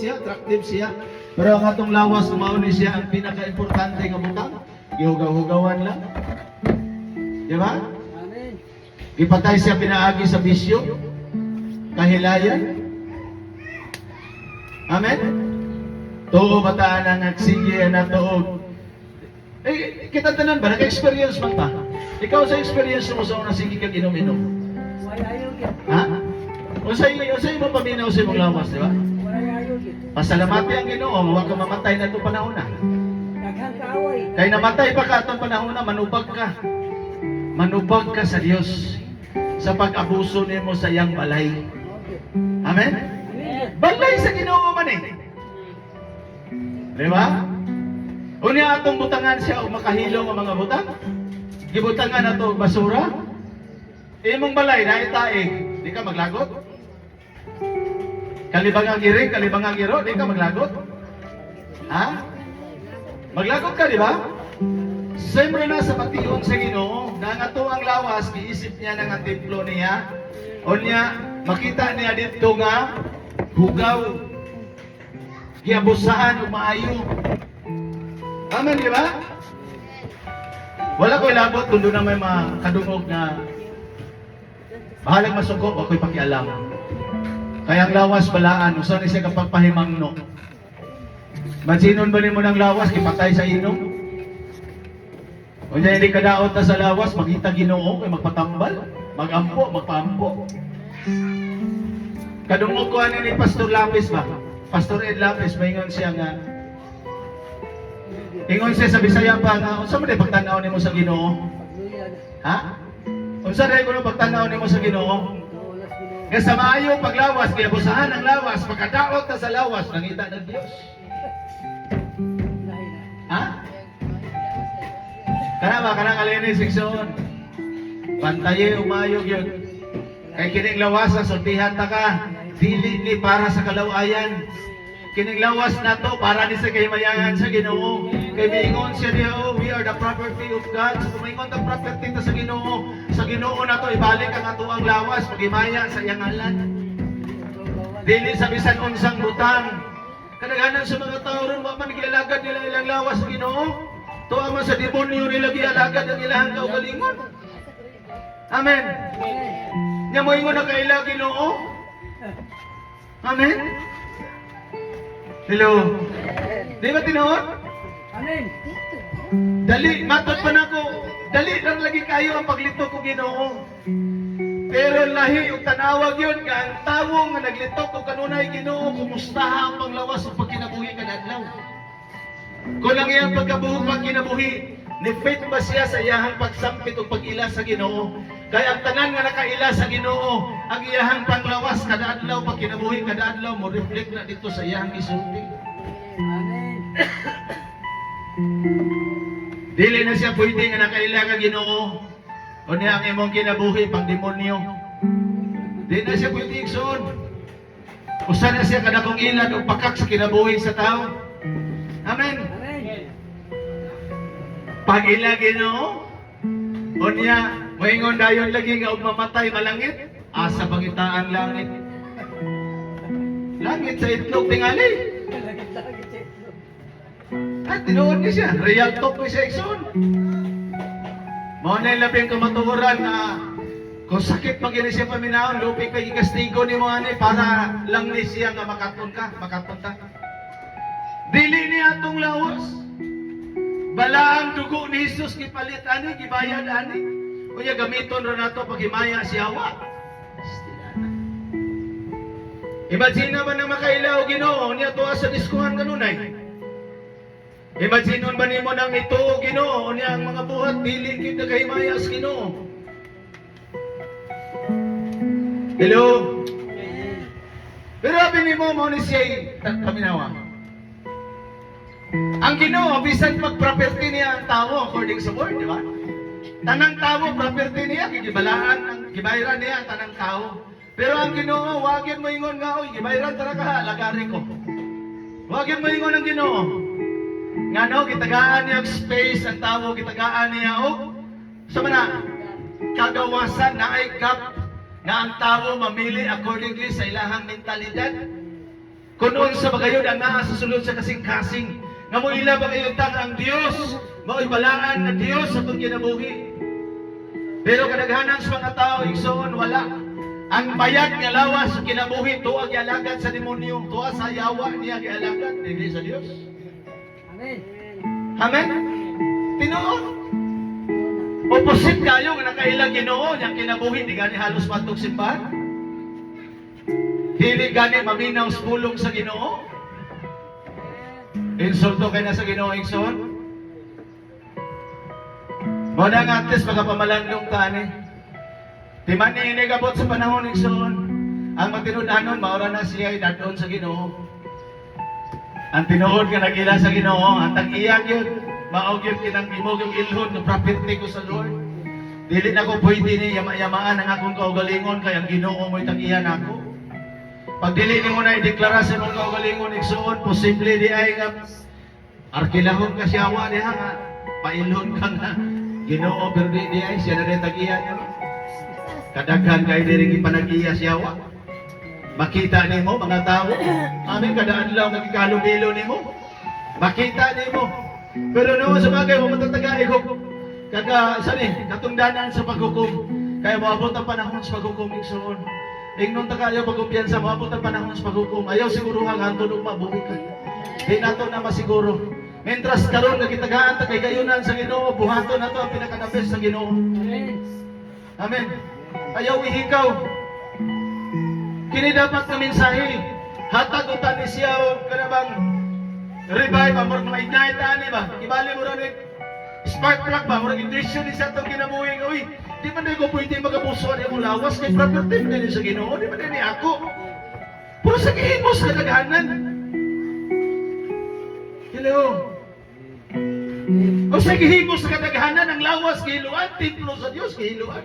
siya, attractive siya. Pero ang atong lawas, kumauni siya ang pinaka-importante nga butang. Gihugaw-hugawan lang. Di ba? Amen. Ipatay siya pinaagi sa bisyo. Kahilayan. Amen? Tuo bataan ang nagsige na tuog. Eh, kita tanan ba? Naka-experience man ta? Ikaw sa experience mo sa una sige kang inom-inom. Wala ayaw yun. Ha? Usay mo paminaw sa imong lawas, di ba? Wala ayaw yun. Pasalamati ang Ginoo, huwag ka mamatay na itong panahon na. Daghang kaaway. Kaya namatay pa ka itong panahon na, manubag ka. Manubag ka sa Diyos sa pag-abuso nimo sa iyang balay. Okay. Amen? Amen. Balay sa Ginoo man eh. Di ba? Unya atong butangan siya o makahilo ang mga butang. Gibutangan na ito basura. Imong balay na itaig. Di ka maglagot? Kalibangang giring, kalibangang giro, di ka maglagot? Ha? Maglagot ka, di ba? Siyempre na sa patiyon sa Ginoo, na ang ato ang lawas, giisip niya ng ang templo niya, o niya, makita niya dito nga, hugaw, giabusahan, umaayo. Amen, di ba? Wala ko ilabot, kundo na may mga kadungog na bahalang masuko, ako'y pakialam. Kaya ang lawas balaan, usan siya kapag pahimangno. Mansinon ba ni mo ng lawas, kipatay sa inom? O niya hindi kadaot na sa lawas, makita Ginoo, kay magpatambal, magampo, magpaampo. Kadungog ko ano ni Pastor Lapis ba? Pastor Ed Lapis, maingon siya nga, ingon siya sa Bisaya pa nga, unsa man ay pagtanaw nimo sa Ginoo? Pagluyan. Ha? Unsa ray kuno pagtanaw nimo sa Ginoo? Naulas Ginoo. Kaya sa maayo paglawas, kaya busahan ang lawas, pagkadaot na sa lawas, nangita ng Diyos. Lahi na. Ha? Kana ba, kanang alinis seksyon. Pantaye, umayog yun. Kay kining lawas, sultihan ta ka. Dili ni para sa kalawayan. Kining lawas na to, para ni sa kahimayangan sa Ginoo. Kay miingon siya niya, oh, we are the property of God. So kung maingon ang property ta sa Ginoo na to, ibalik ang ato ang lawas, pagimaya sa iyang ngalan. Dili sa bisan unsang butang. Kadaghanan sa mga tao ron, wa man gialagad nila ilang lawas sa Ginoo. Tuwa man sa demonyo nila gialagad ang ilang kaugalingon. Amen. Nya mo ingon na kaila Ginoo. Amen. Hello. Di ba tinuod? Amen. Dali, matod pa na ko. Dali lang lagi kayo ang paglito ko Ginoo. Pero lahi yung tanawag yun, nga ang tawo nga naglito ko kanunay Ginoo, kumustaha ang panglawas o pagkinabuhi kadadlaw. Kung lang iyang pagkabuhi, pagkinabuhi, ni faith ba siya sa iyahang pagsampit o pag-ila sa Ginoo? Kaya ang tanan nga nakaila sa Ginoo, ang iyahang panglawas kada adlaw, pagkinabuhi kada adlaw, mo reflect na dito sa iyahang isulti. Amen. Dili na siya pwede nga nakaila ka Ginoo. O niya ang imong kinabuhi pang demonyo. Dili na siya pwede igsoon. Usa na siya kada kong ilan o pakak sa kinabuhi sa tao. Amen. Amen. Pag ila Ginoo, o niya moingon dayon lagi nga og mamatay malangit, asa pangitaan langit. Langit sa itlog tingali. Lagit-lagit siya. At tinuod niya siya, real talk ko siya igsoon. Mao na labing kamatuoran na kung sakit pag ini siya paminaon, lupi kay ikastigo ni mo ani para lang ni siya nga makaton ka. Dili ni atong lawas. Bala ang dugo ni Jesus gipalit ani, gibayad ani. Unya gamiton ra nato pagimaya si Hawa. Imagine ba na makailaw Ginoo niya tuwa sa diskuhan kanunay? Imagine ba nimo nang ito Ginoo niya ang mga buhat dili gid nagahimaya sa Ginoo? Hello. Pero abi nimo mo ni siya paminawa. Ang Ginoo bisan pag-property niya ang tao according sa word, di ba? Tanang tao property niya, gibalaan ang gibayran niya ang tanang tao. Pero ang Ginoo wagin mo ingon nga oy gibayran tara ka lagari ko. Wagin mo ingon ang Ginoo. Nga no, gitagaan niya og space ang tao, gitagaan niya og sa mana kagawasan na ay gap nga ang tao mamili accordingly sa ilahang mentalidad. Kunoon sa bagayon ang naa sa sulod sa kasing-kasing. Nga mo ila bagayon tang ang Dios, mao'y balaan nga Dios sa itong kinabuhi. Pero kadaghanan sa mga tao, igsoon, wala. Ang bayad nga lawas sa kinabuhi, tuwa gialagad sa demonyo, tuwa sa yawa niya gialagad, hindi sa Dios. Amen. Amen? Tinuod. Opposite kayo nga nakailang Ginoo, yang kinabuhi, di gani halos matog simbahan. Dili gani maminaw sa pulong sa Ginoo. Insulto kay na sa Ginoo, igsoon. Muna nga antes magapamalandong ka ni. Di man inigabot sa panahon ng Igsoon. Ang matinudanon, maura na siya ay dadon sa Ginoo. Ang tinuod ka nagila sa Ginoo, ang tag-iyag yun, maog yun kinang imog yung ilhon, ng prophet ko sa Lord. Dili na ko pwede ni yama-yamaan ang akong kaugalingon, kaya ang Ginoo mo'y tag-iyan ako. Pag dili ni mo na ideklara sa mong kaugalingon, Igsoon, posible di ay nga, arkilahon ka siyawa niya nga, pailhon ka nga, Ginoo, pero di ay, siya na rin tag-iyan niya. Kadaghan kayo diring ipanag-iya siyawa. Makita nimo mga tao. Amin kadaan lang nagkalumilo nimo. Makita nimo. Pero no sa bagay mo matatagay ko. Kada sani katungdanan sa paghukom. Kaya moabot ang panahon sa paghukom igsoon. Ingnon ta kayo pagkumpiyansa moabot ang panahon sa paghukom. Ayaw siguro hang antod ug mabuhi ka. Di nato na masiguro. Mentras karon nagitagaan ta kay gayunan sa Ginoo, buhaton nato ang pinaka-best sa Ginoo. Amen. Amen. Ayaw ihikaw. Kini dapat na mensahe. Hatag utan ni siya o kanabang revive ba? Murag ma-ignite ani ba? Ibali mo rin spark plug ba? Murag ignition ni sa itong kinabuhing. Uy, di man na ko pwede magabuso ni akong lawas kay property man din sa Ginoo. Di man din ako. Puro sa gihimos kadaghanan. Hello. O sa gihimos kadaghanan ang lawas kihiluan, templo sa Dios kihiluan.